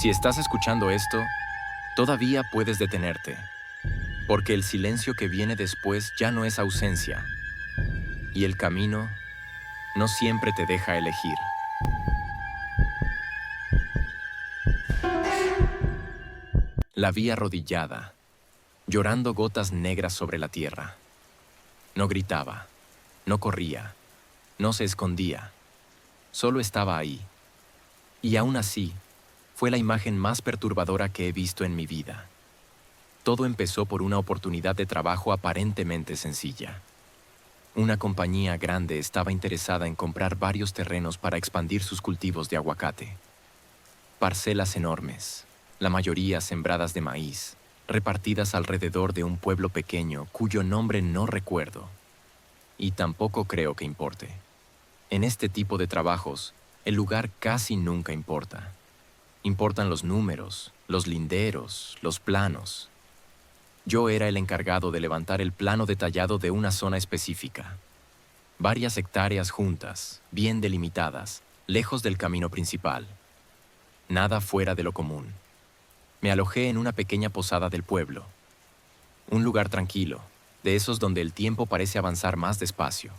Si estás escuchando esto, todavía puedes detenerte, porque el silencio que viene después ya no es ausencia, y el camino no siempre te deja elegir. La vi arrodillada, llorando gotas negras sobre la tierra. No gritaba, no corría, no se escondía, solo estaba ahí. Y aún así, fue la imagen más perturbadora que he visto en mi vida. Todo empezó por una oportunidad de trabajo aparentemente sencilla. Una compañía grande estaba interesada en comprar varios terrenos para expandir sus cultivos de aguacate. Parcelas enormes, la mayoría sembradas de maíz, repartidas alrededor de un pueblo pequeño cuyo nombre no recuerdo. Y tampoco creo que importe. En este tipo de trabajos, el lugar casi nunca importa. Importan los números, los linderos, los planos. Yo era el encargado de levantar el plano detallado de una zona específica. Varias hectáreas juntas, bien delimitadas, lejos del camino principal. Nada fuera de lo común. Me alojé en una pequeña posada del pueblo. Un lugar tranquilo, de esos donde el tiempo parece avanzar más despacio.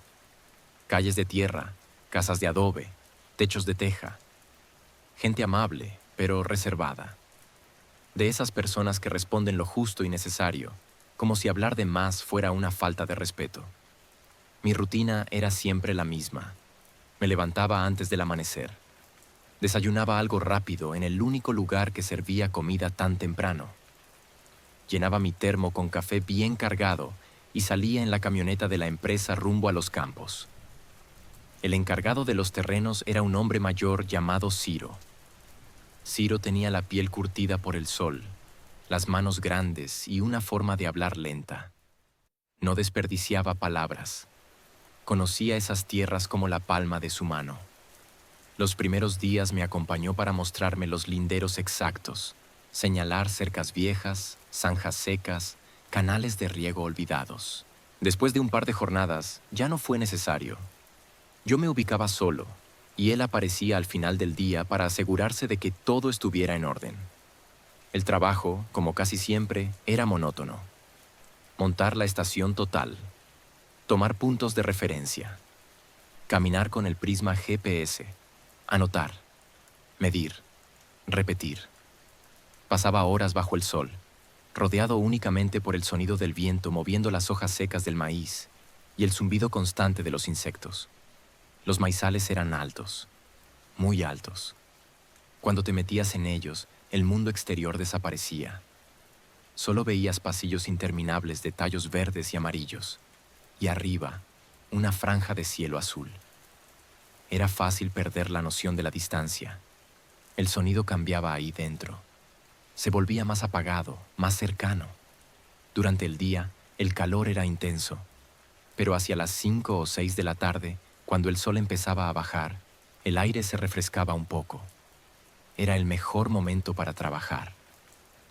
Calles de tierra, casas de adobe, techos de teja. Gente amable, pero reservada. De esas personas que responden lo justo y necesario, como si hablar de más fuera una falta de respeto. Mi rutina era siempre la misma. Me levantaba antes del amanecer. Desayunaba algo rápido en el único lugar que servía comida tan temprano. Llenaba mi termo con café bien cargado y salía en la camioneta de la empresa rumbo a los campos. El encargado de los terrenos era un hombre mayor llamado Ciro. Ciro tenía la piel curtida por el sol, las manos grandes y una forma de hablar lenta. No desperdiciaba palabras. Conocía esas tierras como la palma de su mano. Los primeros días me acompañó para mostrarme los linderos exactos, señalar cercas viejas, zanjas secas, canales de riego olvidados. Después de un par de jornadas, ya no fue necesario. Yo me ubicaba solo, y él aparecía al final del día para asegurarse de que todo estuviera en orden. El trabajo, como casi siempre, era monótono. Montar la estación total, tomar puntos de referencia, caminar con el prisma GPS, anotar, medir, repetir. Pasaba horas bajo el sol, rodeado únicamente por el sonido del viento moviendo las hojas secas del maíz y el zumbido constante de los insectos. Los maizales eran altos, muy altos. Cuando te metías en ellos, el mundo exterior desaparecía. Solo veías pasillos interminables de tallos verdes y amarillos, y arriba, una franja de cielo azul. Era fácil perder la noción de la distancia. El sonido cambiaba ahí dentro. Se volvía más apagado, más cercano. Durante el día, el calor era intenso, pero hacia las 5 o 6 de la tarde, cuando el sol empezaba a bajar, el aire se refrescaba un poco. Era el mejor momento para trabajar.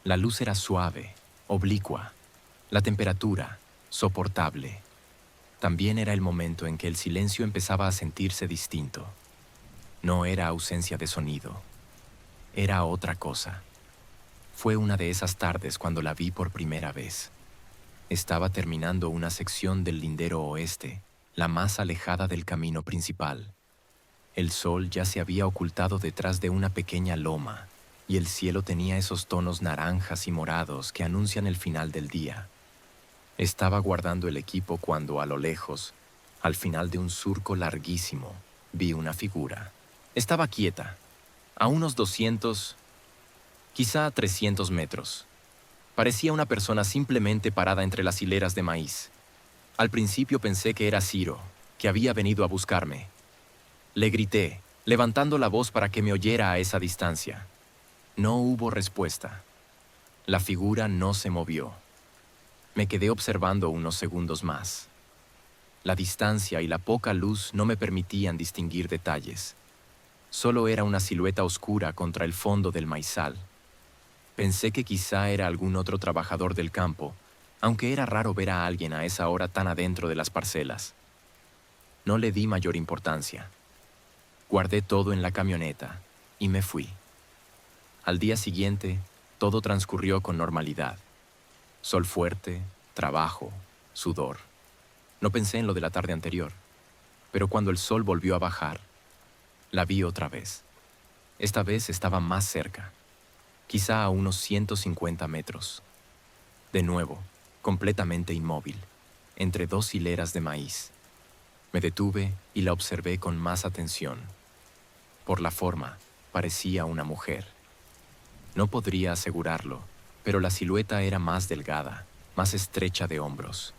La luz era suave, oblicua. La temperatura, soportable. También era el momento en que el silencio empezaba a sentirse distinto. No era ausencia de sonido. Era otra cosa. Fue una de esas tardes cuando la vi por primera vez. Estaba terminando una sección del lindero oeste, la más alejada del camino principal. El sol ya se había ocultado detrás de una pequeña loma, y el cielo tenía esos tonos naranjas y morados que anuncian el final del día. Estaba guardando el equipo cuando, a lo lejos, al final de un surco larguísimo, vi una figura. Estaba quieta, a unos 200, quizá 300 metros. Parecía una persona simplemente parada entre las hileras de maíz. Al principio pensé que era Ciro, que había venido a buscarme. Le grité, levantando la voz para que me oyera a esa distancia. No hubo respuesta. La figura no se movió. Me quedé observando unos segundos más. La distancia y la poca luz no me permitían distinguir detalles. Solo era una silueta oscura contra el fondo del maizal. Pensé que quizá era algún otro trabajador del campo, aunque era raro ver a alguien a esa hora tan adentro de las parcelas. No le di mayor importancia. Guardé todo en la camioneta y me fui. Al día siguiente, todo transcurrió con normalidad. Sol fuerte, trabajo, sudor. No pensé en lo de la tarde anterior, pero cuando el sol volvió a bajar, la vi otra vez. Esta vez estaba más cerca, quizá a unos 150 metros. De nuevo, completamente inmóvil, entre dos hileras de maíz. Me detuve y la observé con más atención. Por la forma, parecía una mujer. No podría asegurarlo, pero la silueta era más delgada, más estrecha de hombros.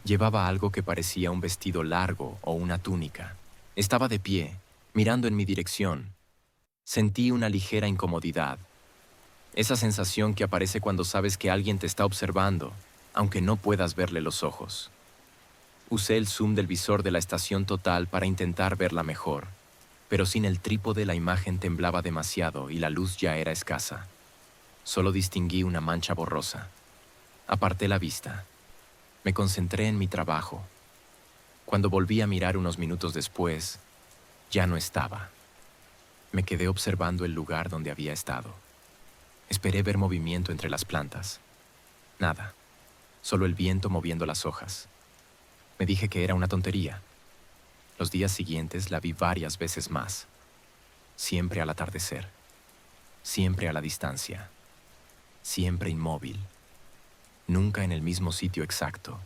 Llevaba algo que parecía un vestido largo o una túnica. Estaba de pie, mirando en mi dirección. Sentí una ligera incomodidad. Esa sensación que aparece cuando sabes que alguien te está observando, aunque no puedas verle los ojos. Usé el zoom del visor de la estación total para intentar verla mejor, pero sin el trípode la imagen temblaba demasiado y la luz ya era escasa. Solo distinguí una mancha borrosa. Aparté la vista. Me concentré en mi trabajo. Cuando volví a mirar unos minutos después, ya no estaba. Me quedé observando el lugar donde había estado. Esperé ver movimiento entre las plantas. Nada, solo el viento moviendo las hojas. Me dije que era una tontería. Los días siguientes la vi varias veces más. Siempre al atardecer. Siempre a la distancia. Siempre inmóvil. Nunca en el mismo sitio exacto,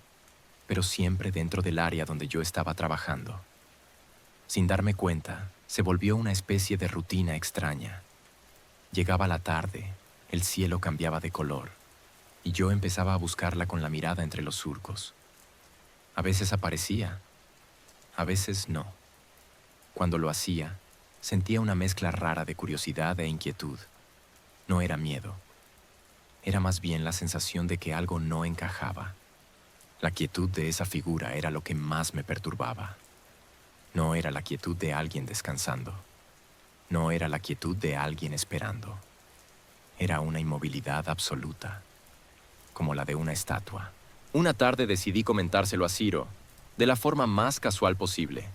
pero siempre dentro del área donde yo estaba trabajando. Sin darme cuenta, se volvió una especie de rutina extraña. Llegaba la tarde, el cielo cambiaba de color, y yo empezaba a buscarla con la mirada entre los surcos. A veces aparecía, a veces no. Cuando lo hacía, sentía una mezcla rara de curiosidad e inquietud. No era miedo. Era más bien la sensación de que algo no encajaba. La quietud de esa figura era lo que más me perturbaba. No era la quietud de alguien descansando. No era la quietud de alguien esperando. Era una inmovilidad absoluta, como la de una estatua. Una tarde decidí comentárselo a Ciro, de la forma más casual posible.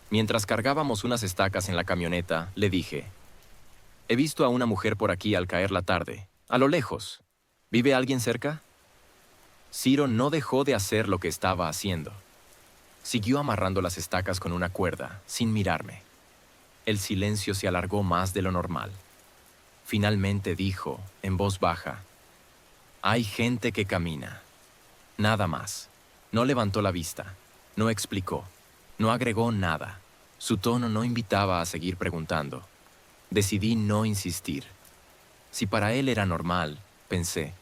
Mientras cargábamos unas estacas en la camioneta, le dije: «He visto a una mujer por aquí al caer la tarde, a lo lejos. ¿Vive alguien cerca?» Ciro no dejó de hacer lo que estaba haciendo. Siguió amarrando las estacas con una cuerda, sin mirarme. El silencio se alargó más de lo normal. Finalmente dijo, en voz baja: «Hay gente que camina». Nada más. No levantó la vista. No explicó. No agregó nada. Su tono no invitaba a seguir preguntando. Decidí no insistir. Si para él era normal, pensé,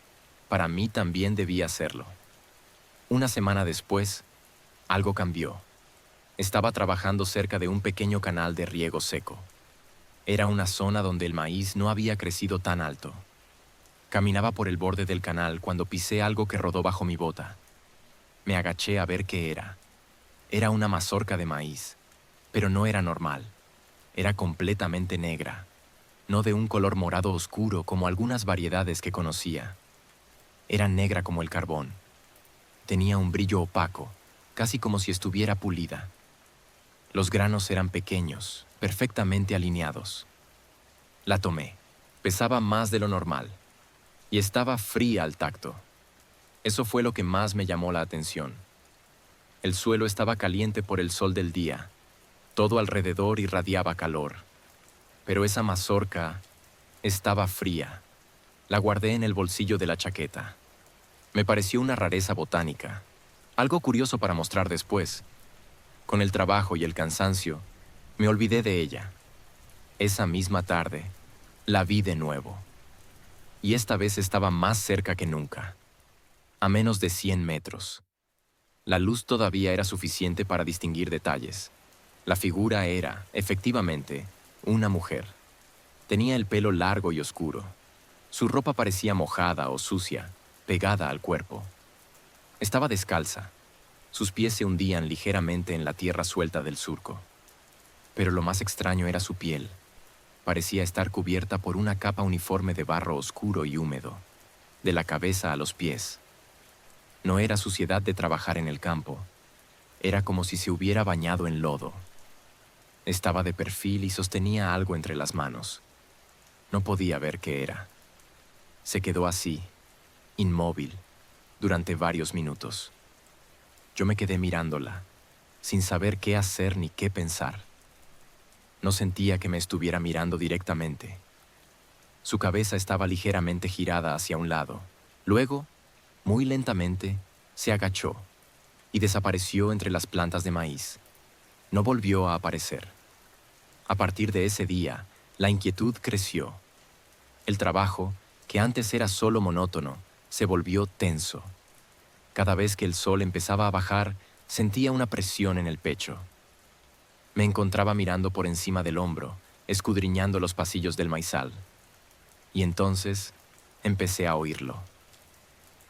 para mí también debía serlo. Una semana después, algo cambió. Estaba trabajando cerca de un pequeño canal de riego seco. Era una zona donde el maíz no había crecido tan alto. Caminaba por el borde del canal cuando pisé algo que rodó bajo mi bota. Me agaché a ver qué era. Era una mazorca de maíz, pero no era normal. Era completamente negra, no de un color morado oscuro como algunas variedades que conocía. Era negra como el carbón. Tenía un brillo opaco, casi como si estuviera pulida. Los granos eran pequeños, perfectamente alineados. La tomé. Pesaba más de lo normal y estaba fría al tacto. Eso fue lo que más me llamó la atención. El suelo estaba caliente por el sol del día. Todo alrededor irradiaba calor. Pero esa mazorca estaba fría. La guardé en el bolsillo de la chaqueta. Me pareció una rareza botánica, algo curioso para mostrar después. Con el trabajo y el cansancio, me olvidé de ella. Esa misma tarde, la vi de nuevo. Y esta vez estaba más cerca que nunca, a menos de 100 metros. La luz todavía era suficiente para distinguir detalles. La figura era, efectivamente, una mujer. Tenía el pelo largo y oscuro. Su ropa parecía mojada o sucia, pegada al cuerpo. Estaba descalza. Sus pies se hundían ligeramente en la tierra suelta del surco. Pero lo más extraño era su piel. Parecía estar cubierta por una capa uniforme de barro oscuro y húmedo, de la cabeza a los pies. No era suciedad de trabajar en el campo. Era como si se hubiera bañado en lodo. Estaba de perfil y sostenía algo entre las manos. No podía ver qué era. Se quedó así, inmóvil, durante varios minutos. Yo me quedé mirándola, sin saber qué hacer ni qué pensar. No sentía que me estuviera mirando directamente. Su cabeza estaba ligeramente girada hacia un lado. Luego, muy lentamente, se agachó y desapareció entre las plantas de maíz. No volvió a aparecer. A partir de ese día, la inquietud creció. El trabajo, que antes era solo monótono, se volvió tenso. Cada vez que el sol empezaba a bajar, sentía una presión en el pecho. Me encontraba mirando por encima del hombro, escudriñando los pasillos del maizal. Y entonces empecé a oírlo.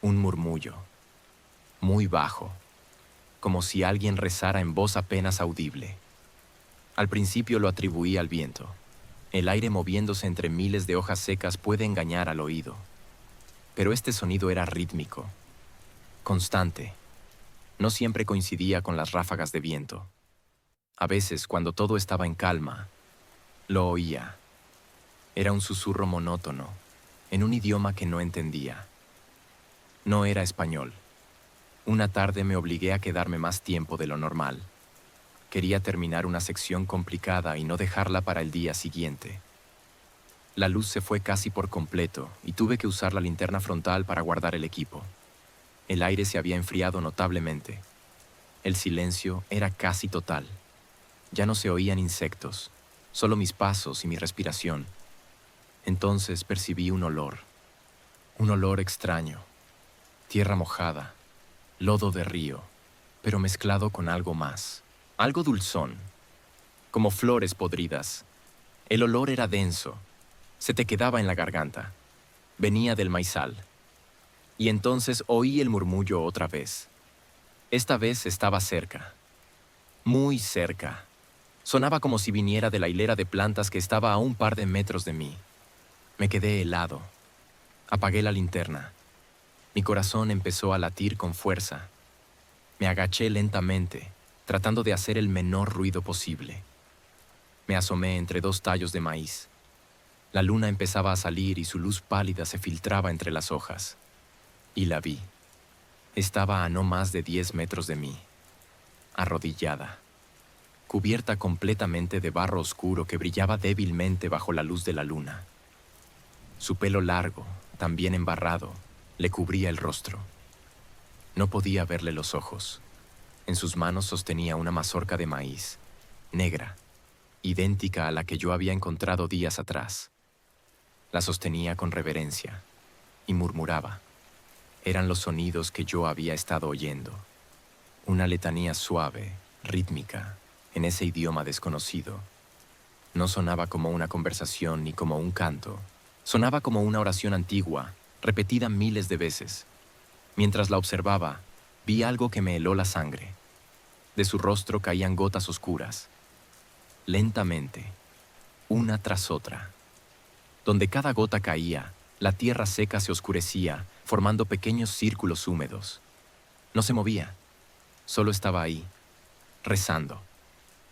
Un murmullo, muy bajo, como si alguien rezara en voz apenas audible. Al principio lo atribuí al viento. El aire moviéndose entre miles de hojas secas puede engañar al oído. Pero este sonido era rítmico, constante. No siempre coincidía con las ráfagas de viento. A veces, cuando todo estaba en calma, lo oía. Era un susurro monótono, en un idioma que no entendía. No era español. Una tarde me obligué a quedarme más tiempo de lo normal. Quería terminar una sección complicada y no dejarla para el día siguiente. La luz se fue casi por completo y tuve que usar la linterna frontal para guardar el equipo. El aire se había enfriado notablemente. El silencio era casi total. Ya no se oían insectos, solo mis pasos y mi respiración. Entonces percibí un olor extraño. Tierra mojada, lodo de río, pero mezclado con algo más. Algo dulzón, como flores podridas. El olor era denso, se te quedaba en la garganta. Venía del maizal. Y entonces oí el murmullo otra vez. Esta vez estaba cerca, muy cerca. Sonaba como si viniera de la hilera de plantas que estaba a un par de metros de mí. Me quedé helado. Apagué la linterna. Mi corazón empezó a latir con fuerza. Me agaché lentamente, tratando de hacer el menor ruido posible. Me asomé entre dos tallos de maíz. La luna empezaba a salir y su luz pálida se filtraba entre las hojas. Y la vi. Estaba a no más de 10 metros de mí, arrodillada, cubierta completamente de barro oscuro que brillaba débilmente bajo la luz de la luna. Su pelo largo, también embarrado, le cubría el rostro. No podía verle los ojos. En sus manos sostenía una mazorca de maíz, negra, idéntica a la que yo había encontrado días atrás. La sostenía con reverencia y murmuraba. Eran los sonidos que yo había estado oyendo. Una letanía suave, rítmica, en ese idioma desconocido. No sonaba como una conversación ni como un canto. Sonaba como una oración antigua, repetida miles de veces. Mientras la observaba, vi algo que me heló la sangre. De su rostro caían gotas oscuras. Lentamente, una tras otra. Donde cada gota caía, la tierra seca se oscurecía, formando pequeños círculos húmedos. No se movía, solo estaba ahí, rezando,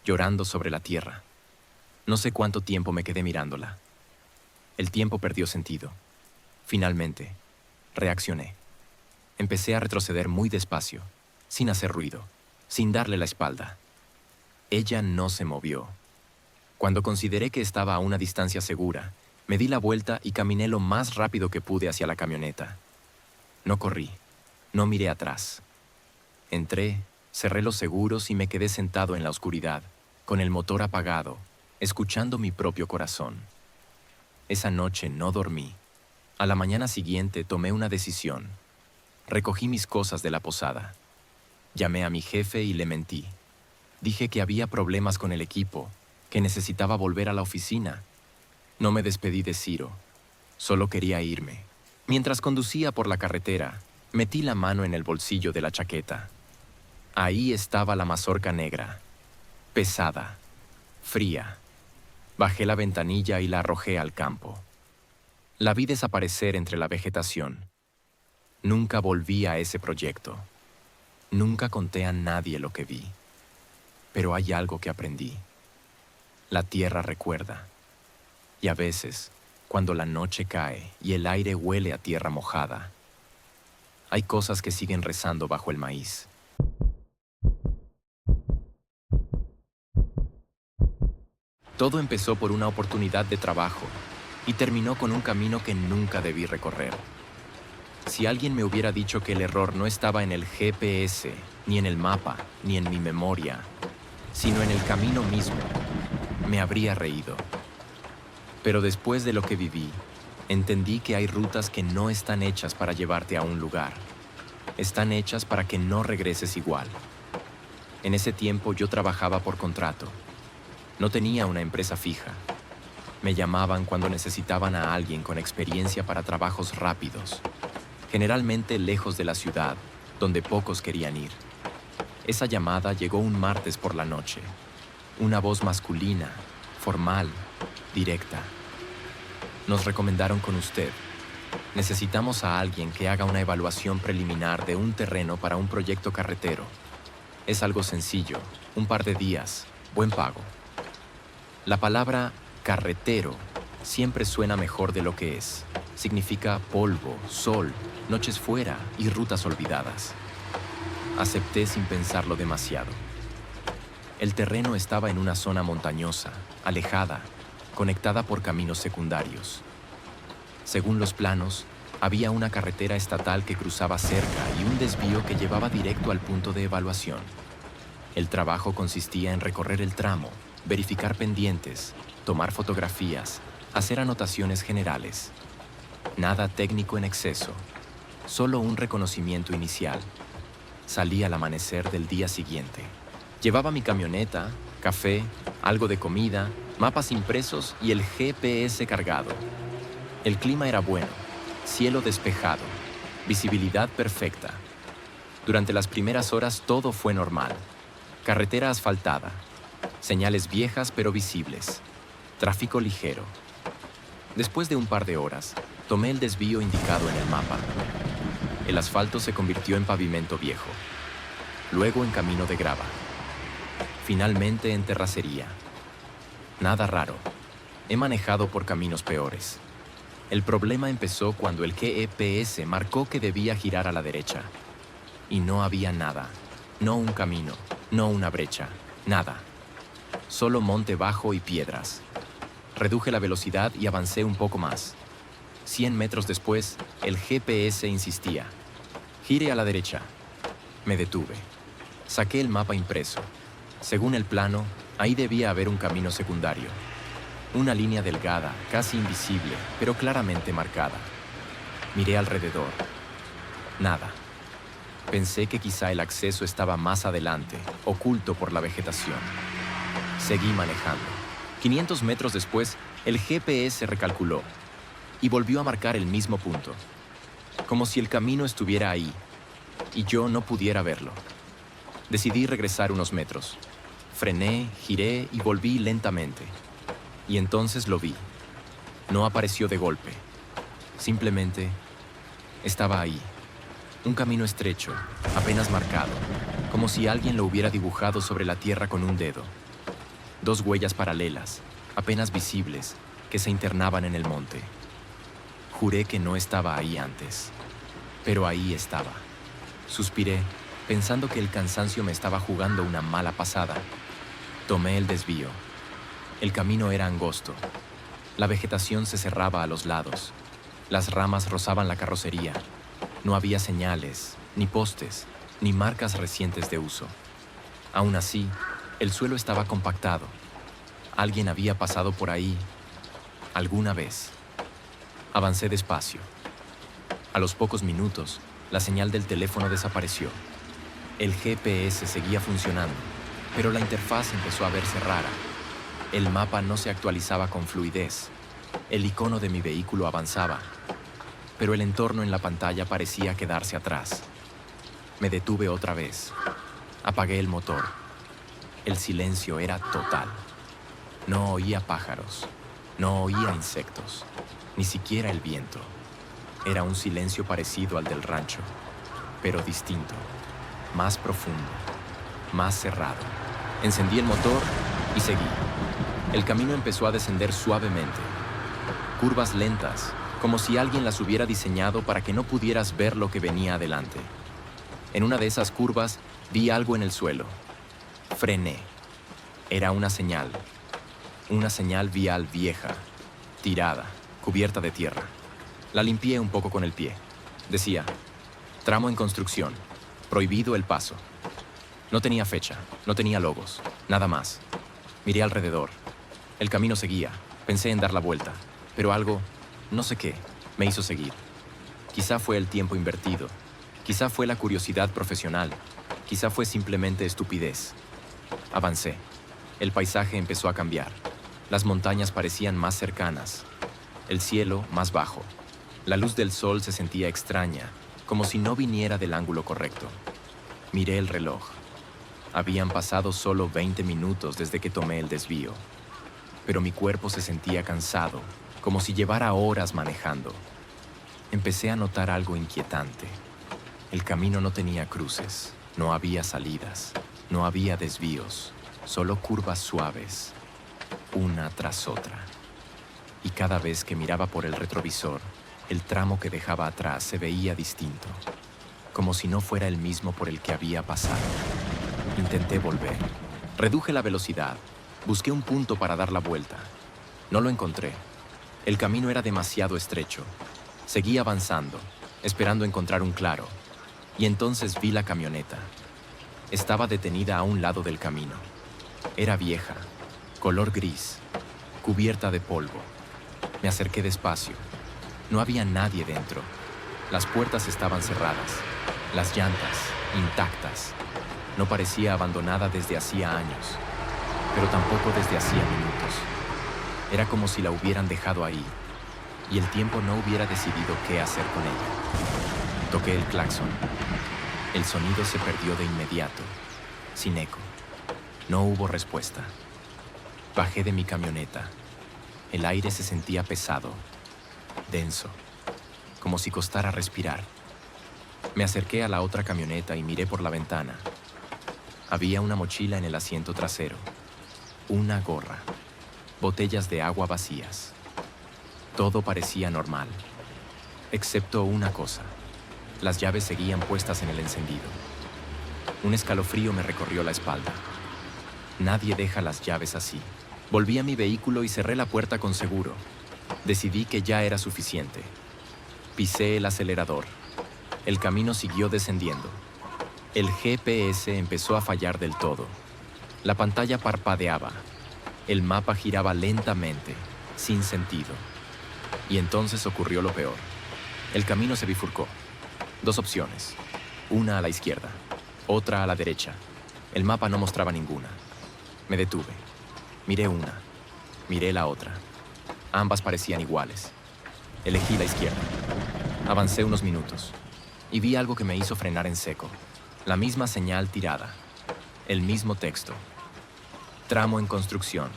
llorando sobre la tierra. No sé cuánto tiempo me quedé mirándola. El tiempo perdió sentido. Finalmente, reaccioné. Empecé a retroceder muy despacio, sin hacer ruido, sin darle la espalda. Ella no se movió. Cuando consideré que estaba a una distancia segura, me di la vuelta y caminé lo más rápido que pude hacia la camioneta. No corrí, no miré atrás. Entré, cerré los seguros y me quedé sentado en la oscuridad, con el motor apagado, escuchando mi propio corazón. Esa noche no dormí. A la mañana siguiente tomé una decisión. Recogí mis cosas de la posada. Llamé a mi jefe y le mentí. Dije que había problemas con el equipo, que necesitaba volver a la oficina. No me despedí de Ciro. Solo quería irme. Mientras conducía por la carretera, metí la mano en el bolsillo de la chaqueta. Ahí estaba la mazorca negra, pesada, fría. Bajé la ventanilla y la arrojé al campo. La vi desaparecer entre la vegetación. Nunca volví a ese proyecto. Nunca conté a nadie lo que vi. Pero hay algo que aprendí. La tierra recuerda. Y a veces, Cuando la noche cae y el aire huele a tierra mojada, hay cosas que siguen rezando bajo el maíz. Todo empezó por una oportunidad de trabajo y terminó con un camino que nunca debí recorrer. Si alguien me hubiera dicho que el error no estaba en el GPS, ni en el mapa, ni en mi memoria, sino en el camino mismo, me habría reído. Pero después de lo que viví, entendí que hay rutas que no están hechas para llevarte a un lugar. Están hechas para que no regreses igual. En ese tiempo yo trabajaba por contrato. No tenía una empresa fija. Me llamaban cuando necesitaban a alguien con experiencia para trabajos rápidos, generalmente lejos de la ciudad, donde pocos querían ir. Esa llamada llegó un martes por la noche. Una voz masculina, formal, directa. Nos recomendaron con usted. Necesitamos a alguien que haga una evaluación preliminar de un terreno para un proyecto carretero. Es algo sencillo, un par de días, buen pago. La palabra carretero siempre suena mejor de lo que es. Significa polvo, sol, noches fuera y rutas olvidadas. Acepté sin pensarlo demasiado. El terreno estaba en una zona montañosa, alejada, conectada por caminos secundarios. Según los planos, había una carretera estatal que cruzaba cerca y un desvío que llevaba directo al punto de evaluación. El trabajo consistía en recorrer el tramo, verificar pendientes, tomar fotografías, hacer anotaciones generales. Nada técnico en exceso, solo un reconocimiento inicial. Salí al amanecer del día siguiente. Llevaba mi camioneta, café, algo de comida, mapas impresos y el GPS cargado. El clima era bueno, cielo despejado, visibilidad perfecta. Durante las primeras horas todo fue normal. Carretera asfaltada, señales viejas pero visibles, tráfico ligero. Después de un par de horas, tomé el desvío indicado en el mapa. El asfalto se convirtió en pavimento viejo, luego en camino de grava, finalmente en terracería. Nada raro, he manejado por caminos peores. El problema empezó cuando el GPS marcó que debía girar a la derecha. Y no había nada, no un camino, no una brecha, nada. Solo monte bajo y piedras. Reduje la velocidad y avancé un poco más. 100 metros después, el GPS insistía. Gire a la derecha. Me detuve. Saqué el mapa impreso. Según el plano, ahí debía haber un camino secundario. Una línea delgada, casi invisible, pero claramente marcada. Miré alrededor. Nada. Pensé que quizá el acceso estaba más adelante, oculto por la vegetación. Seguí manejando. 500 metros después, el GPS recalculó y volvió a marcar el mismo punto, como si el camino estuviera ahí y yo no pudiera verlo. Decidí regresar unos metros. Frené, giré y volví lentamente. Y entonces lo vi. No apareció de golpe. Simplemente estaba ahí. Un camino estrecho, apenas marcado, como si alguien lo hubiera dibujado sobre la tierra con un dedo. 2 huellas paralelas, apenas visibles, que se internaban en el monte. Juré que no estaba ahí antes, pero ahí estaba. Suspiré, pensando que el cansancio me estaba jugando una mala pasada. Tomé el desvío. El camino era angosto. La vegetación se cerraba a los lados. Las ramas rozaban la carrocería. No había señales, ni postes, ni marcas recientes de uso. Aún así, el suelo estaba compactado. Alguien había pasado por ahí alguna vez. Avancé despacio. A los pocos minutos, la señal del teléfono desapareció. El GPS seguía funcionando, pero la interfaz empezó a verse rara. El mapa no se actualizaba con fluidez. El icono de mi vehículo avanzaba, pero el entorno en la pantalla parecía quedarse atrás. Me detuve otra vez. Apagué el motor. El silencio era total. No oía pájaros, no oía insectos, ni siquiera el viento. Era un silencio parecido al del rancho, pero distinto, más profundo, más cerrado. Encendí el motor y seguí. El camino empezó a descender suavemente. curvas lentas, como si alguien las hubiera diseñado para que no pudieras ver lo que venía adelante. En una de esas curvas vi algo en el suelo. Frené. Era una señal vial vieja, tirada, cubierta de tierra. La limpié un poco con el pie. Decía, tramo en construcción, prohibido el paso. No tenía fecha, no tenía logos, nada más. Miré alrededor. El camino seguía. Pensé en dar la vuelta, pero algo, no sé qué, me hizo seguir. Quizá fue el tiempo invertido, quizá fue la curiosidad profesional, quizá fue simplemente estupidez. Avancé. El paisaje empezó a cambiar. Las montañas parecían más cercanas, el cielo más bajo. La luz del sol se sentía extraña, como si no viniera del ángulo correcto. Miré el reloj. Habían pasado solo 20 minutos desde que tomé el desvío, pero mi cuerpo se sentía cansado, como si llevara horas manejando. Empecé a notar algo inquietante. El camino no tenía cruces, no había salidas, no había desvíos, solo curvas suaves, una tras otra. Y cada vez que miraba por el retrovisor, el tramo que dejaba atrás se veía distinto, como si no fuera el mismo por el que había pasado. Intenté volver. Reduje la velocidad. Busqué un punto para dar la vuelta. No lo encontré. El camino era demasiado estrecho. Seguí avanzando, esperando encontrar un claro. Y entonces vi la camioneta. Estaba detenida a un lado del camino. Era vieja, color gris, cubierta de polvo. Me acerqué despacio. No había nadie dentro. Las puertas estaban cerradas, las llantas intactas. No parecía abandonada desde hacía años, pero tampoco desde hacía minutos. Era como si la hubieran dejado ahí, y el tiempo no hubiera decidido qué hacer con ella. Toqué el claxon. El sonido se perdió de inmediato, sin eco. No hubo respuesta. Bajé de mi camioneta. El aire se sentía pesado, denso, como si costara respirar. Me acerqué a la otra camioneta y miré por la ventana. Había una mochila en el asiento trasero, una gorra, botellas de agua vacías. Todo parecía normal, excepto una cosa. Las llaves seguían puestas en el encendido. Un escalofrío me recorrió la espalda. Nadie deja las llaves así. Volví a mi vehículo y cerré la puerta con seguro. Decidí que ya era suficiente. Pisé el acelerador. El camino siguió descendiendo. El GPS empezó a fallar del todo. La pantalla parpadeaba. El mapa giraba lentamente, sin sentido. Y entonces ocurrió lo peor. El camino se bifurcó. 2 opciones. Una a la izquierda, otra a la derecha. El mapa no mostraba ninguna. Me detuve. Miré una. Miré la otra. Ambas parecían iguales. Elegí la izquierda. Avancé unos minutos y vi algo que me hizo frenar en seco. La misma señal tirada. El mismo texto. Tramo en construcción.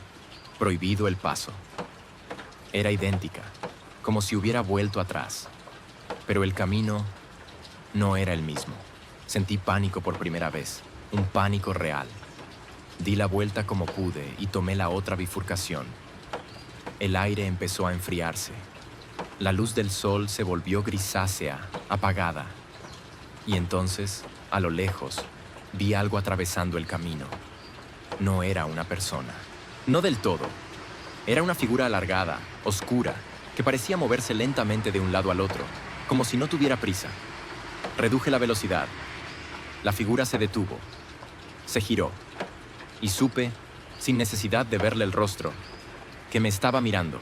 Prohibido el paso. Era idéntica, como si hubiera vuelto atrás. Pero el camino no era el mismo. Sentí pánico por primera vez. Un pánico real. Di la vuelta como pude y tomé la otra bifurcación. El aire empezó a enfriarse. La luz del sol se volvió grisácea, apagada. Y entonces, a lo lejos, vi algo atravesando el camino. No era una persona. No del todo. Era una figura alargada, oscura, que parecía moverse lentamente de un lado al otro, como si no tuviera prisa. Reduje la velocidad. La figura se detuvo. Se giró. Y supe, sin necesidad de verle el rostro, que me estaba mirando.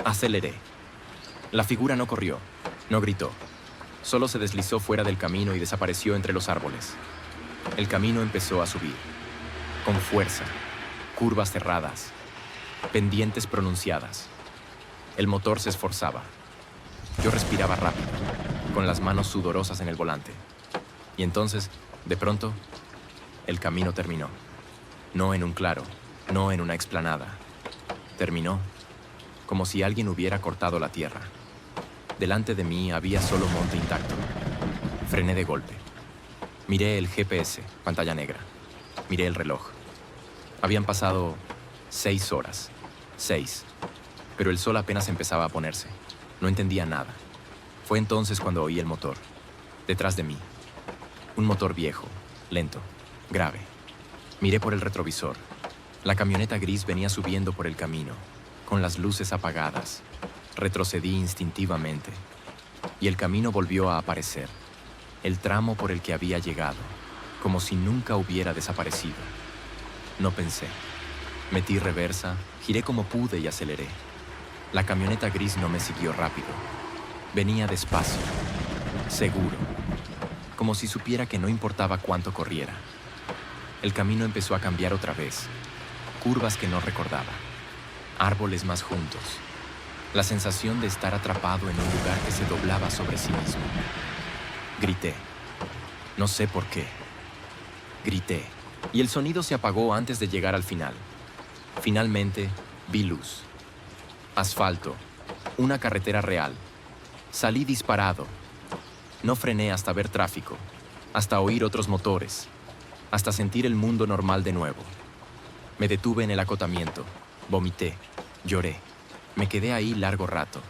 Aceleré. La figura no corrió, no gritó. Solo se deslizó fuera del camino y desapareció entre los árboles. El camino empezó a subir. Con fuerza. Curvas cerradas. Pendientes pronunciadas. El motor se esforzaba. Yo respiraba rápido, con las manos sudorosas en el volante. Y entonces, de pronto, el camino terminó. No en un claro, no en una explanada. Terminó como si alguien hubiera cortado la tierra. Delante de mí había solo monte intacto. Frené de golpe. Miré el GPS, pantalla negra. Miré el reloj. Habían pasado 6 horas. 6. pero el sol apenas empezaba a ponerse. No entendía nada. Fue entonces cuando oí el motor, detrás de mí. Un motor viejo, lento, grave. Miré por el retrovisor. La camioneta gris venía subiendo por el camino, con las luces apagadas. Retrocedí instintivamente, y el camino volvió a aparecer, el tramo por el que había llegado, como si nunca hubiera desaparecido. No pensé. Metí reversa, giré como pude y aceleré. La camioneta gris no me siguió rápido. Venía despacio, seguro, como si supiera que no importaba cuánto corriera. El camino empezó a cambiar otra vez, curvas que no recordaba, árboles más juntos, la sensación de estar atrapado en un lugar que se doblaba sobre sí mismo. Grité. No sé por qué. Grité, y el sonido se apagó antes de llegar al final. Finalmente, vi luz. Asfalto, una carretera real. Salí disparado. No frené hasta ver tráfico, hasta oír otros motores, hasta sentir el mundo normal de nuevo. Me detuve en el acotamiento, vomité, lloré. Me quedé ahí largo rato.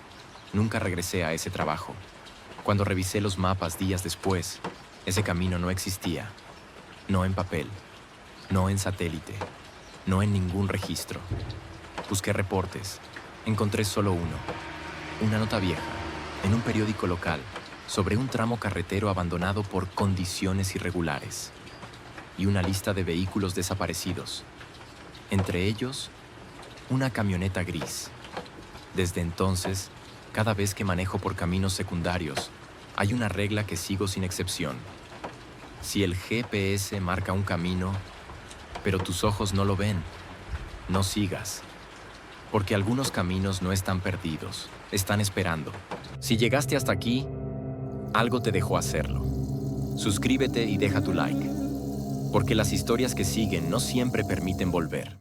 Nunca regresé a ese trabajo. Cuando revisé los mapas días después, ese camino no existía. No en papel, no en satélite, no en ningún registro. Busqué reportes. Encontré solo uno. Una nota vieja, en un periódico local, sobre un tramo carretero abandonado por condiciones irregulares. Y una lista de vehículos desaparecidos. Entre ellos, una camioneta gris. Desde entonces, cada vez que manejo por caminos secundarios, hay una regla que sigo sin excepción. Si el GPS marca un camino, pero tus ojos no lo ven, no sigas. Porque algunos caminos no están perdidos, están esperando. Si llegaste hasta aquí, algo te dejó hacerlo. Suscríbete y deja tu like. Porque las historias que siguen no siempre permiten volver.